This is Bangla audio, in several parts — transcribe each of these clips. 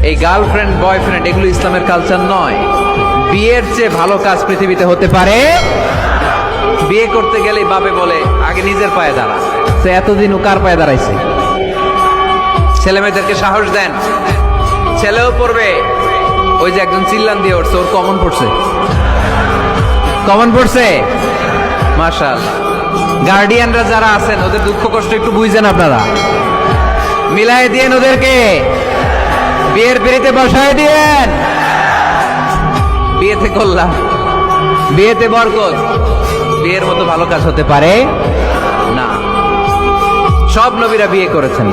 এই গার্লফ্রেন্ড বয়ফ্রেন্ড এগুলো ইসলামের কালচার নয়। বিয়ের চেয়ে ভালো কাজ পৃথিবীতে হতে পারে। বিয়ে করতে গেলে বাপে বলে আগে নিজের পায়ে দাঁড়া। তো এতদিন ও কার পায়ে দাঁড়াইছে? ছেলে মেয়েদেরকে সাহস দেন, ছেলেও পড়বে। ওই যে একজন চিল্লান দিয়ে উঠছে, ওর কমন পড়ছে, কমন পড়ছে। মাশাআল্লাহ। গার্ডিয়ানরা যারা আছেন ওদের দুঃখ কষ্ট একটু বুঝছেন আপনারা, মিলাই দিয়েন ওদেরকে, বিয়ের পিড়িতে বসায় দিয়েন। বিয়েতে করলাম, বিয়েতে বরকত। বিয়ের মতো ভালো কাজ হতে পারে না। সব নবীরা বিয়ে করেছেন।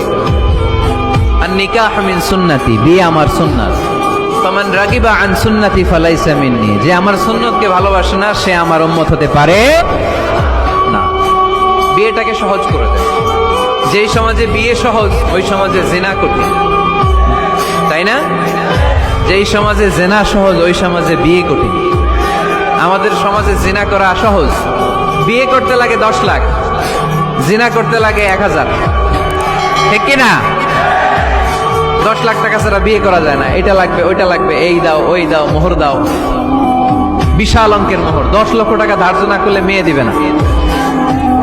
আর নিকাহ মিন সুন্নতি, বিয়ে আমার সুন্নাত। ফামান রাগিবা আন সুন্নতি ফালাইসা মিন্নি, যে আমার সুন্নতকে ভালোবাসে না সে আমার উম্মত হতে পারে না। বিয়েটাকে সহজ করে দেয়। যেই সমাজে বিয়ে সহজ ওই সমাজে জিনা কঠিন, তাই না? যেই সমাজে জিনা সহজ ওই সমাজে বিয়ে কঠিন। আমাদের সমাজে জিনা করা সহজ, বিয়ে করতে লাগে 10 লাখ, জিনা করতে লাগে 1000, ঠিক কিনা? 10 লাখ টাকা ছাড়া বিয়ে করা যায় না। এটা লাগবে, ওইটা লাগবে, এই দাও, ওই দাও, মোহর দাও, বিশাল অঙ্কের মোহর। 10 লক্ষ টাকা ধার্য না করলে মেয়ে দিবে না।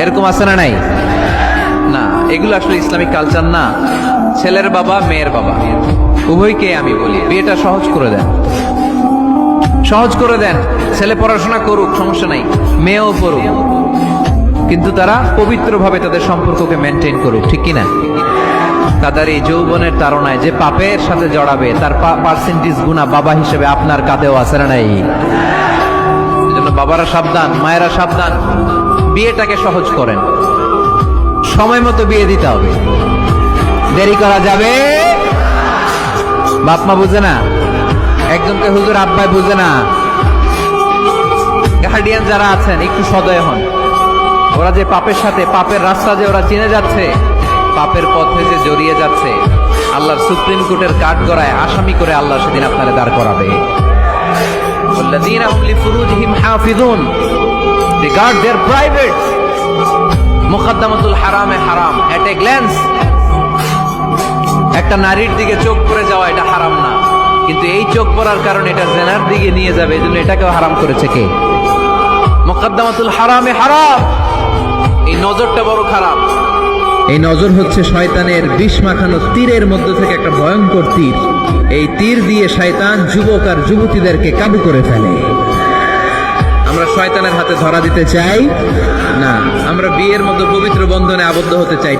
এরকম আছে না নাই? না, এগুলো আসলে ইসলামিক কালচার না। ছেলের বাবা মেয়ের বাবা উভয়কে আমি বলি বিয়েটা সহজ করে দেন, সহজ করে দেন। ছেলে পড়াশোনা করুক, সমস্যা নাই, মেয়েও পড়ুক, কিন্তু তারা পবিত্রভাবে তাদের সম্পর্ককে মেনটেন করুক, ঠিক কিনা? তাদের এই যৌবনের তাড়নায় যে পাপের সাথে জড়াবে তার পার্সেন্টেজ গুণা বাবা হিসেবে আপনার কাঁধেও আছে না নাই? এজন্য বাবারা সাবধান, মায়েরা সাবধান, বিয়েটাকে সহজ করেন। সময় মতো বিয়ে দিতে হবে, দেরি করা যাবে। বাপ মা বুঝে না, একজনকে হুজুর আব্বাই বুঝে না। গার্ডিয়ান যারা আছেন একটু সদয় হন। ওরা যে পাপের সাথে, পাপের রাস্তা যে ওরা চিনে যাচ্ছে, পাপের পথে যে জড়িয়ে যাচ্ছে, আল্লাহর সুপ্রিম কোর্টের কাঠগড়ায় আসামি করে আল্লাহ সেদিন আপনারা দাঁড় করাবে। ওয়াল্লাযীনা হুম লিফুরুজিহিম হাফিজুন, they guard their private। মুকদ্দমাতুল হারামে হারাম, এট এ গ্ল্যান্স। একটা নারীর দিকে চোখ পড়ে যাওয়া এটা হারাম না, কিন্তু এই চোখ পড়ার কারণে এটা জেনার দিকে নিয়ে যাবে, এজন্য এটাকেও হারাম করেছে কে? মুকদ্দমাতুল হারামে হারাম। এই নজরটা বড় খারাপ। এই নজর হচ্ছে শয়তানের বিষ মাখানো তীরের মধ্য থেকে একটা ভয়ঙ্কর তীর। এই তীর দিয়ে শয়তান যুবক আর যুবতীদেরকে কাবু করে ফেলে। আমরা শয়তানের হাতে ধরা দিতে চাই না, আমরা বিয়ের মতো পবিত্র বন্ধনে আবদ্ধ হতে চাই।